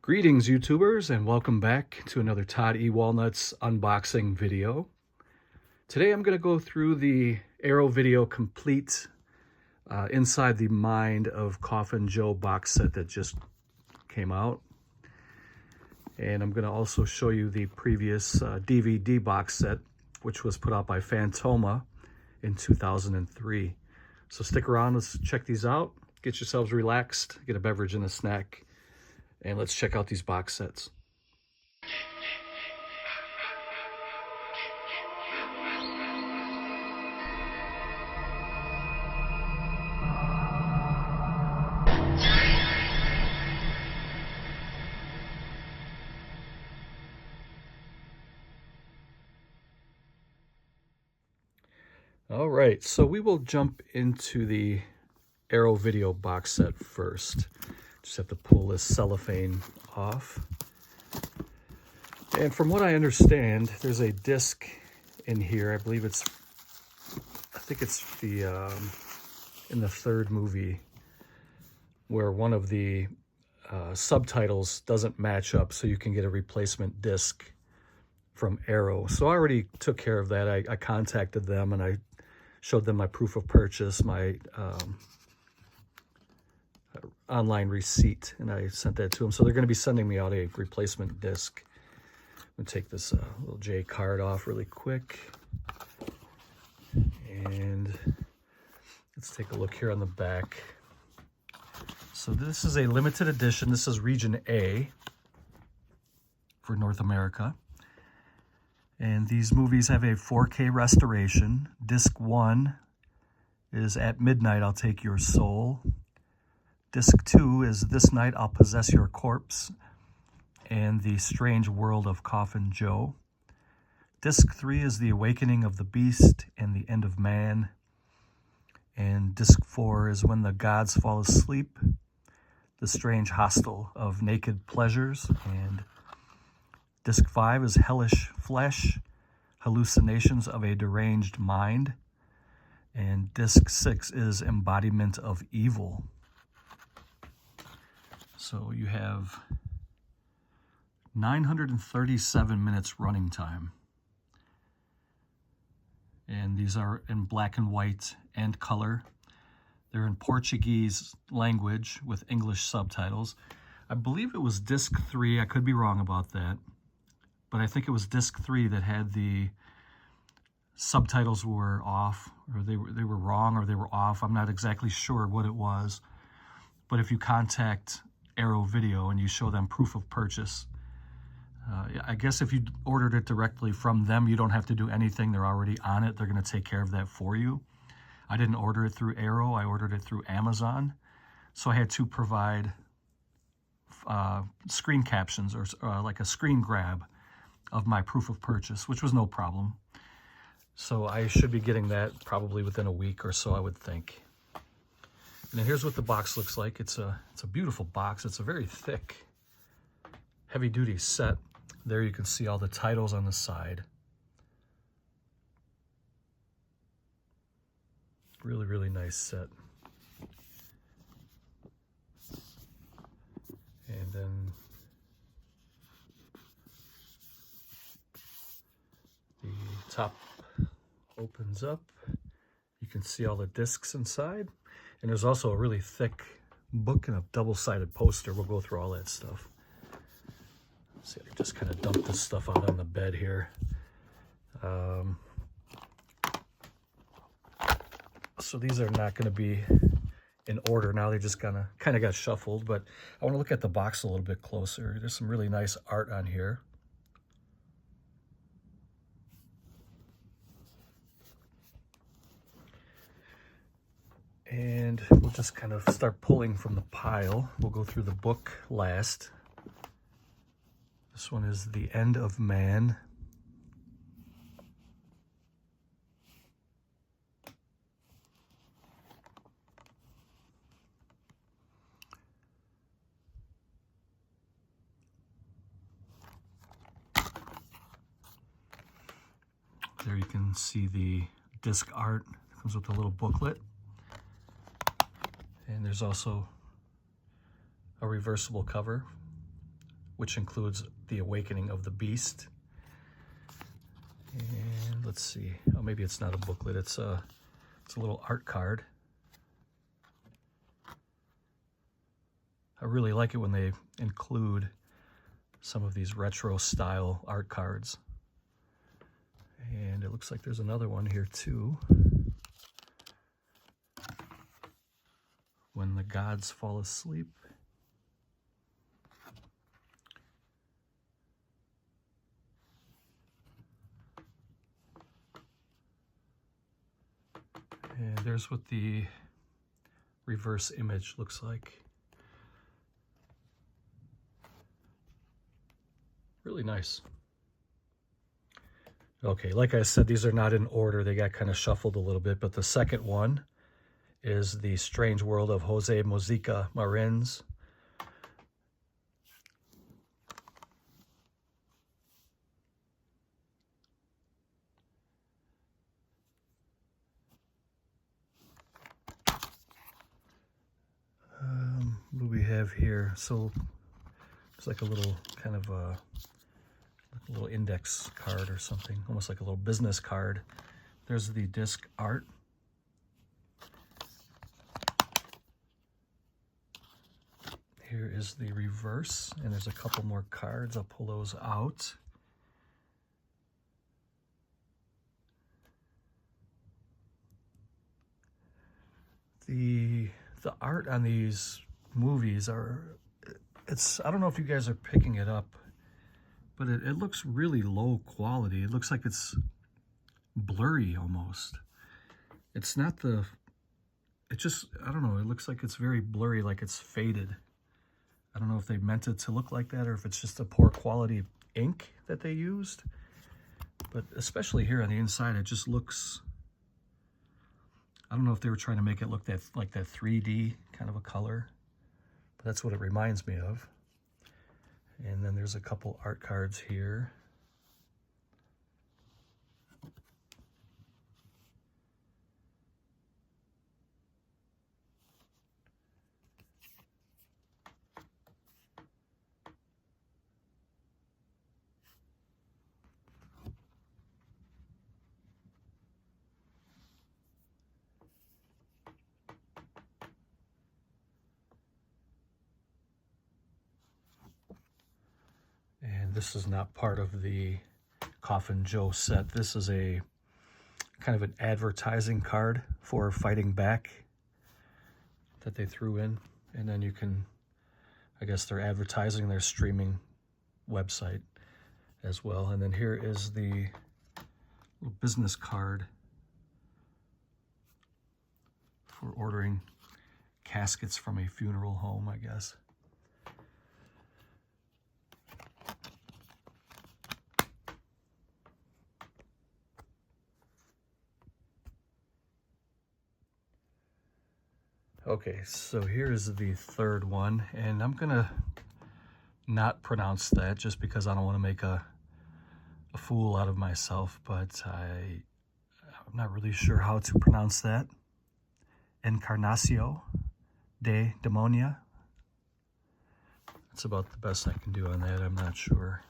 Greetings YouTubers, and welcome back to another Todd E. Walnuts unboxing video. Today I'm going to go through the Arrow Video Complete inside the Mind of Coffin Joe box set that just came out. And I'm going to also show you the previous DVD box set, which was put out by Fantoma in 2003. So stick around, let's check these out. Get yourselves relaxed, get a beverage and a snack. And let's check out these box sets. All right, so we will jump into the Arrow Video box set first. Just have to pull this cellophane off. And from what I understand, there's a disc in here. I think it's the in the third movie where one of the subtitles doesn't match up, so you can get a replacement disc from Arrow. So I already took care of that. I contacted them and I showed them my proof of purchase, my online receipt, and I sent that to them. So they're going to be sending me out a replacement disc. I'm going to take this little J card off really quick. And let's take a look here on the back. So this is a limited edition. This is Region A for North America. And these movies have a 4K restoration. Disc 1 is At Midnight I'll Take Your Soul. Disc 2 is This Night I'll Possess Your Corpse and The Strange World of Coffin Joe. Disc 3 is The Awakening of the Beast and the End of Man. And Disc 4 is When the Gods Fall Asleep, The Strange Hostel of Naked Pleasures. And Disc 5 is Hellish Flesh, Hallucinations of a Deranged Mind. And Disc 6 is Embodiment of Evil. So you have 937 minutes running time. And these are in black and white and color. They're in Portuguese language with English subtitles. I believe it was disc 3. I could be wrong about that. But I think it was disc 3 that had the subtitles were off, or they were wrong, or they were off. I'm not exactly sure what it was. But if you contact Arrow Video and you show them proof of purchase, I guess if you ordered it directly from them, you don't have to do anything. They're already on it. They're going to take care of that for you. I didn't order it through Arrow. I ordered it through Amazon. So I had to provide screen captions or like a screen grab of my proof of purchase, which was no problem. So I should be getting that probably within a week or so, I would think. And then here's what the box looks like. It's a beautiful box. It's a very thick, heavy-duty set. There you can see all the titles on the side. Really, really nice set. And then the top opens up. You can see all the discs inside. And there's also a really thick book and a double-sided poster. We'll go through all that stuff. See, I just kind of dumped this stuff out on the bed here. So these are not going to be in order now. They just kind of got shuffled. But I want to look at the box a little bit closer. There's some really nice art on here. And we'll just kind of start pulling from the pile. We'll go through the book last. This one is The End of Man. There you can see the disc art. It comes with a little booklet. And there's also a reversible cover which includes The Awakening of the Beast. And let's see, oh, maybe it's not a booklet, it's a little art card. I really like it when they include some of these retro style art cards. And it looks like there's another one here too. When the Gods Fall Asleep. And there's what the reverse image looks like. Really nice. Okay, like I said, these are not in order. They got kind of shuffled a little bit, but the second one is The Strange World of Jose Mojica Marins. What do we have here? So it's like a little kind of a little index card or something, almost like a little business card. There's the disc art. Here is the reverse, and there's a couple more cards. I'll pull those out. The art on these movies I don't know if you guys are picking it up, but it looks really low quality. It looks like it's blurry almost. It's not I don't know, it looks like it's very blurry, like it's faded. I don't know if they meant it to look like that or if it's just a poor quality ink that they used. But especially here on the inside, it just looks, I don't know if they were trying to make it look like that 3D kind of a color, but that's what it reminds me of. And then there's a couple art cards here. And this is not part of the Coffin Joe set. This is a kind of an advertising card for Fighting Back that they threw in. And then you can, I guess they're advertising their streaming website as well. And then here is the little business card for ordering caskets from a funeral home, I guess. Okay, so here is the third one, and I'm gonna not pronounce that just because I don't want to make a fool out of myself, but I'm not really sure how to pronounce that. Encarnacio de Demonia. That's about the best I can do on that. I'm not sure.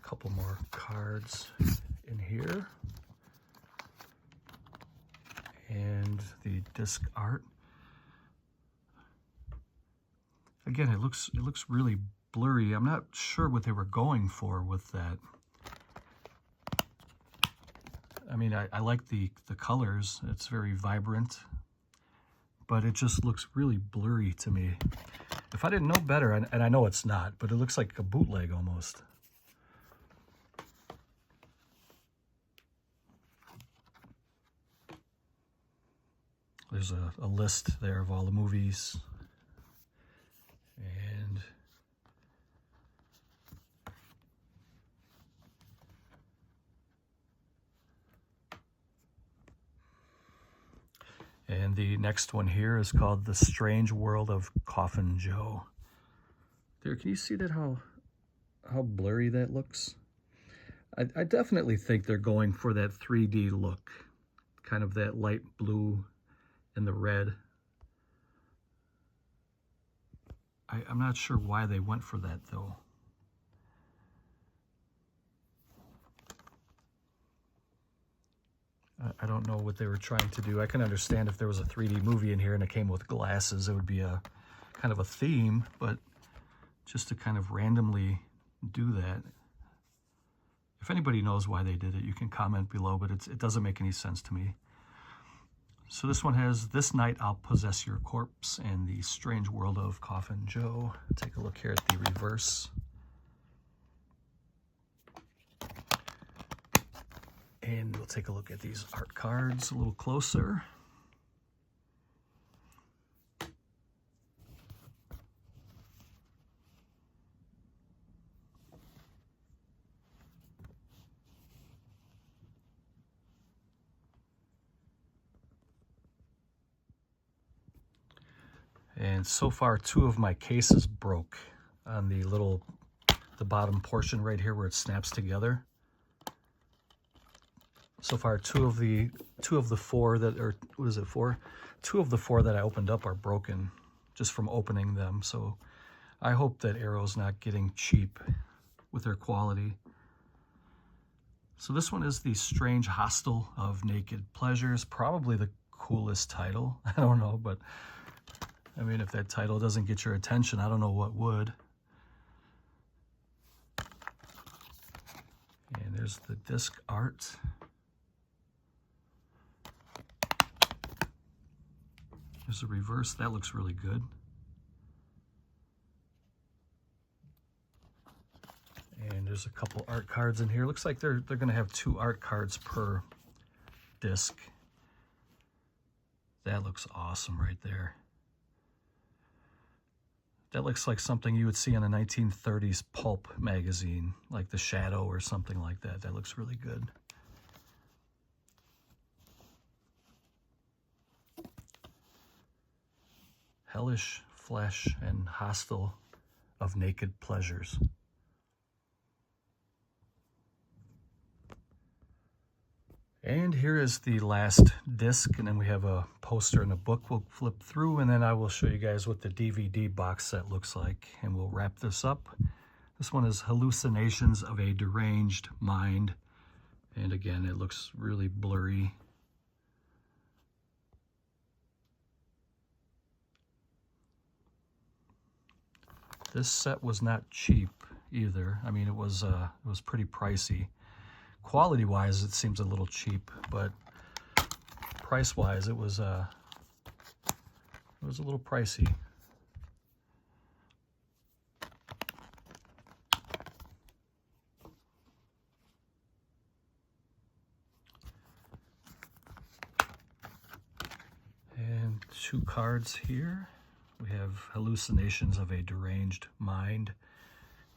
Couple more cards in here, and the disc art. Again, it looks really blurry. I'm not sure what they were going for with that. I mean, I like the colors. It's very vibrant, but it just looks really blurry to me. If I didn't know better, and I know it's not, but it looks like a bootleg almost. There's a list there of all the movies. And the next one here is called The Strange World of Coffin Joe. There, can you see that, how blurry that looks? I definitely think they're going for that 3D look, kind of that light blue and the red. I'm not sure why they went for that though. I don't know what they were trying to do. I can understand if there was a 3D movie in here and it came with glasses, it would be a kind of a theme, but just to kind of randomly do that. If anybody knows why they did it, you can comment below, but it doesn't make any sense to me. So this one has This Night I'll Possess Your Corpse and The Strange World of Coffin Joe. Take a look here at the reverse. And we'll take a look at these art cards a little closer. And so far, 2 of my cases broke on the bottom portion right here where it snaps together. So far, 2 of the 4 that, or what is it, 4? 2 of the 4 that I opened up are broken just from opening them. So I hope that Arrow's not getting cheap with their quality. So this one is The Strange Hostel of Naked Pleasures. Probably the coolest title. I don't know, but I mean, if that title doesn't get your attention, I don't know what would. And there's the disc art. There's a reverse. That looks really good. And there's a couple art cards in here. Looks like they're going to have 2 art cards per disc. That looks awesome right there. That looks like something you would see in a 1930s pulp magazine, like The Shadow or something like that. That looks really good. Hellish Flesh and Hostel of Naked Pleasures. And here is the last disc, and then we have a poster and a book we'll flip through, and then I will show you guys what the DVD box set looks like, and we'll wrap this up. This one is Hallucinations of a Deranged Mind, and again, it looks really blurry. This set was not cheap either. I mean, it was pretty pricey. Quality-wise, it seems a little cheap, but price-wise, it was a little pricey. And 2 cards here. We have Hallucinations of a Deranged Mind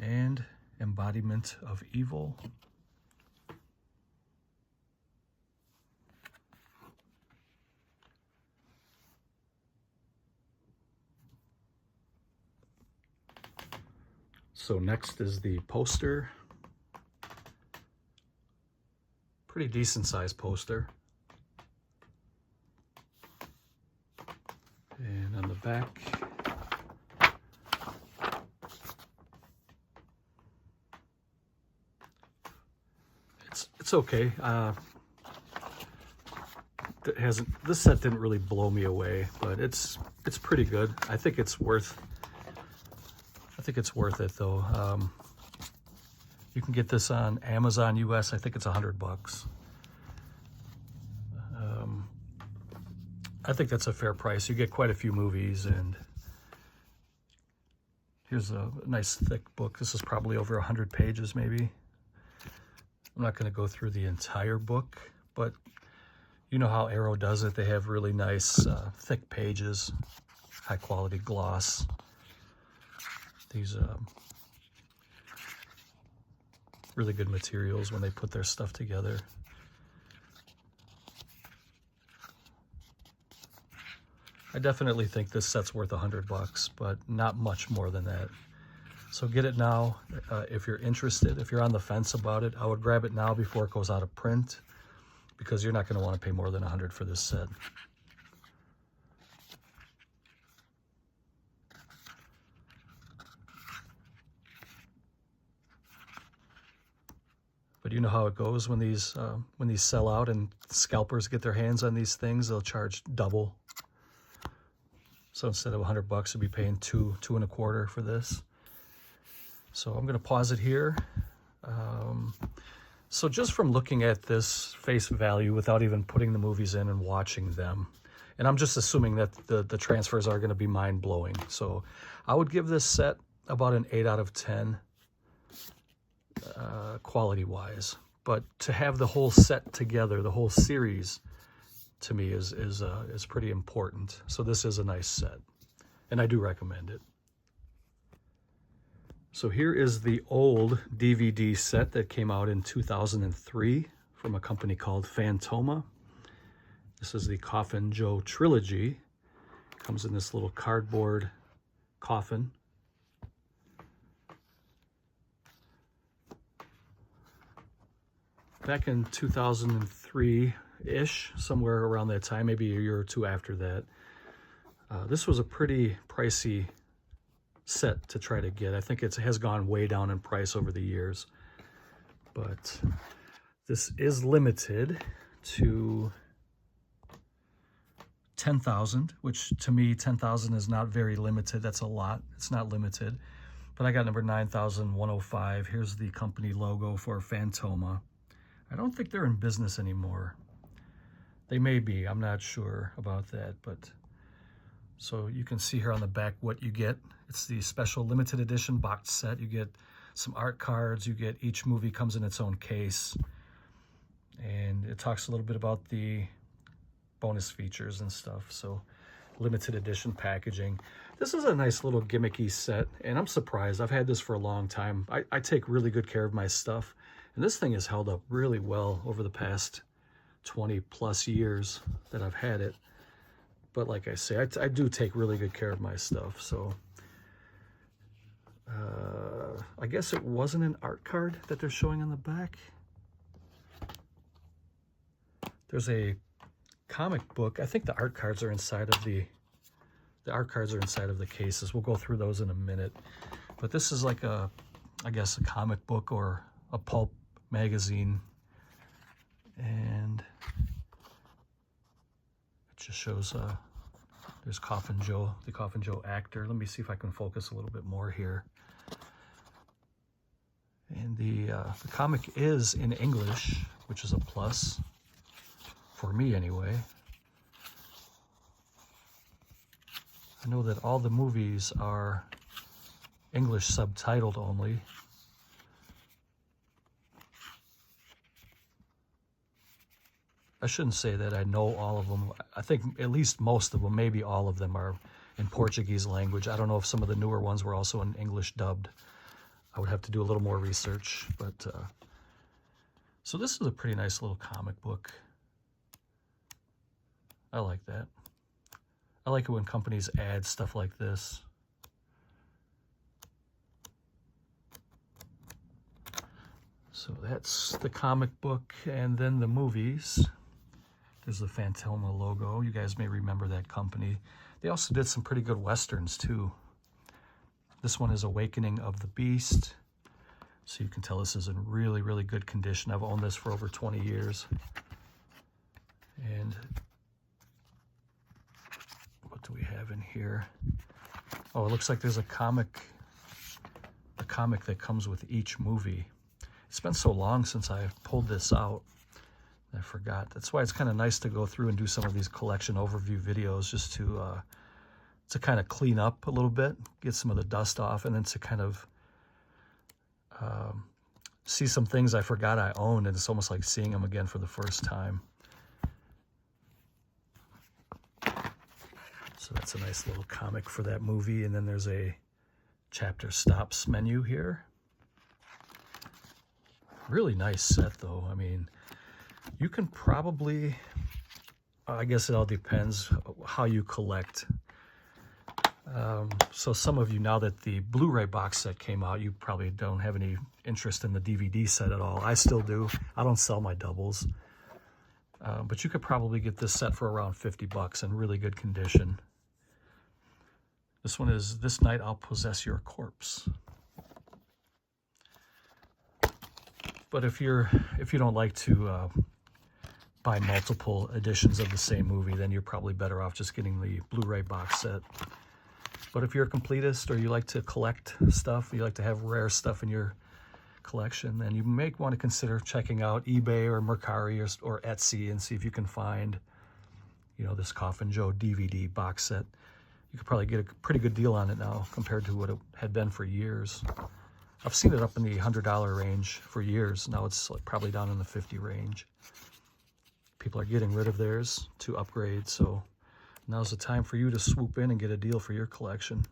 and Embodiment of Evil. So next is the poster. Pretty decent sized poster. And on the back, it's okay. This set didn't really blow me away, but it's pretty good. I think it's worth it though. You can get this on Amazon US. I think it's $100. I think that's a fair price. You get quite a few movies, and here's a nice thick book. This is probably over 100 pages maybe. I'm not going to go through the entire book, but you know how Arrow does it. They have really nice thick pages, high quality gloss. These really good materials when they put their stuff together. I definitely think this set's worth $100, but not much more than that. So get it now if you're interested. If you're on the fence about it, I would grab it now before it goes out of print. because you're not going to want to pay more than $100 for this set. But you know how it goes when these sell out and scalpers get their hands on these things, they'll charge double. So instead of $100, you'll be paying $2, $2.25 for this. So I'm going to pause it here. So just from looking at this face value without even putting the movies in and watching them, and I'm just assuming that the transfers are going to be mind-blowing. So I would give this set about an 8 out of 10. Quality-wise, but to have the whole set together, the whole series, to me is pretty important. So this is a nice set, and I do recommend it. So here is the old DVD set that came out in 2003 from a company called Fantoma. This is the Coffin Joe trilogy. Comes in this little cardboard coffin. Back in 2003-ish, somewhere around that time, maybe a year or two after that, this was a pretty pricey set to try to get. I think it has gone way down in price over the years, but this is limited to 10,000, which to me 10,000 is not very limited. That's a lot. It's not limited, but I got number 9,105. Here's the company logo for Fantoma. I don't think they're in business anymore. They may be, I'm not sure about that, but so you can see here on the back what you get. It's the special limited edition box set. You get some art cards, you get each movie comes in its own case, and it talks a little bit about the bonus features and stuff. So limited edition packaging. This is a nice little gimmicky set, and I'm surprised. I've had this for a long time. I take really good care of my stuff. And this thing has held up really well over the past 20 plus years that I've had it. But like I say, I do take really good care of my stuff. So I guess it wasn't an art card that they're showing on the back. There's a comic book. I think the art cards are inside of the art cards are inside of the cases. We'll go through those in a minute. But this is like I guess a comic book or a pulp magazine, and it just shows there's Coffin Joe, the Coffin Joe actor. Let me see if I can focus a little bit more here. And the comic is in English, which is a plus for me anyway. I know that all the movies are English subtitled only. I shouldn't say that I know all of them. I think at least most of them, maybe all of them, are in Portuguese language. I don't know if some of the newer ones were also in English dubbed. I would have to do a little more research. But so this is a pretty nice little comic book. I like that. I like it when companies add stuff like this. So that's the comic book, and then the movies. There's the Phantoma logo. You guys may remember that company. They also did some pretty good westerns too. This one is Awakening of the Beast. So you can tell this is in really, really good condition. I've owned this for over 20 years. And what do we have in here? Oh, it looks like there's a comic that comes with each movie. It's been so long since I pulled this out, I forgot. That's why it's kind of nice to go through and do some of these collection overview videos, just to kind of clean up a little bit, get some of the dust off, and then to kind of see some things I forgot I owned, and it's almost like seeing them again for the first time. So that's a nice little comic for that movie, and then there's a chapter stops menu here. Really nice set though. I mean, you can probably, I guess it all depends how you collect. So some of you, now that the Blu-ray box set came out, you probably don't have any interest in the DVD set at all. I still do. I don't sell my doubles. But you could probably get this set for around 50 bucks in really good condition. This one is This Night I'll Possess Your Corpse. But if you don't like to buy multiple editions of the same movie, then you're probably better off just getting the Blu-ray box set. But if you're a completist or you like to collect stuff, you like to have rare stuff in your collection, then you may want to consider checking out eBay or Mercari or Etsy and see if you can find, this Coffin Joe DVD box set. You could probably get a pretty good deal on it now compared to what it had been for years. I've seen it up in the $100 range for years. Now it's probably down in the $50 range. People are getting rid of theirs to upgrade, so now's the time for you to swoop in and get a deal for your collection.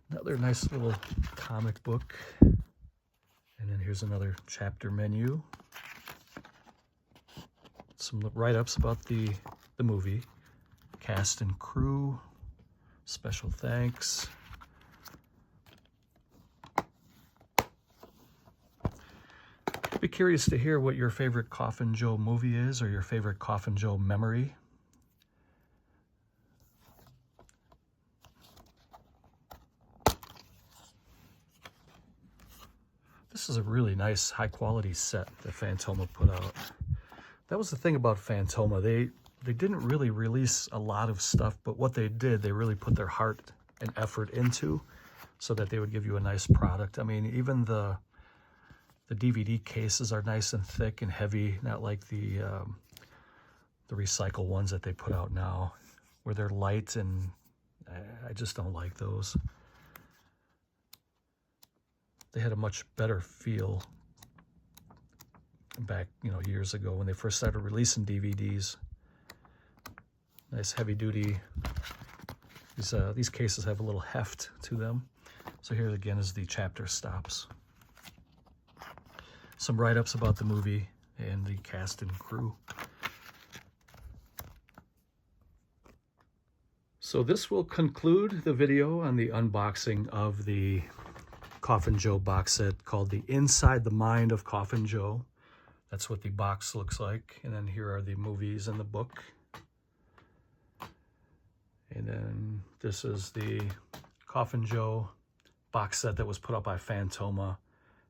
Another nice little comic book. And then here's another chapter menu. Some write-ups about the movie. Cast and crew. Special thanks. I'd be curious to hear what your favorite Coffin Joe movie is or your favorite Coffin Joe memory. This is a really nice high-quality set that Fantoma put out. That was the thing about Fantoma. They didn't really release a lot of stuff, but what they did, they really put their heart and effort into so that they would give you a nice product. I mean, even the DVD cases are nice and thick and heavy, not like the recycle ones that they put out now, where they're light, and I just don't like those. They had a much better feel back, years ago when they first started releasing DVDs. Nice heavy duty. These cases have a little heft to them. So here again is the chapter stops. Some write-ups about the movie and the cast and crew. So this will conclude the video on the unboxing of the Coffin Joe box set called the Inside the Mind of Coffin Joe. That's what the box looks like. And then here are the movies in the book. And then this is the Coffin Joe box set that was put out by Fantoma.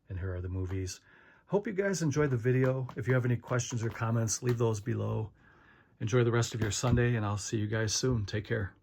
And here are the movies. Hope you guys enjoyed the video. If you have any questions or comments, leave those below. Enjoy the rest of your Sunday, and I'll see you guys soon. Take care.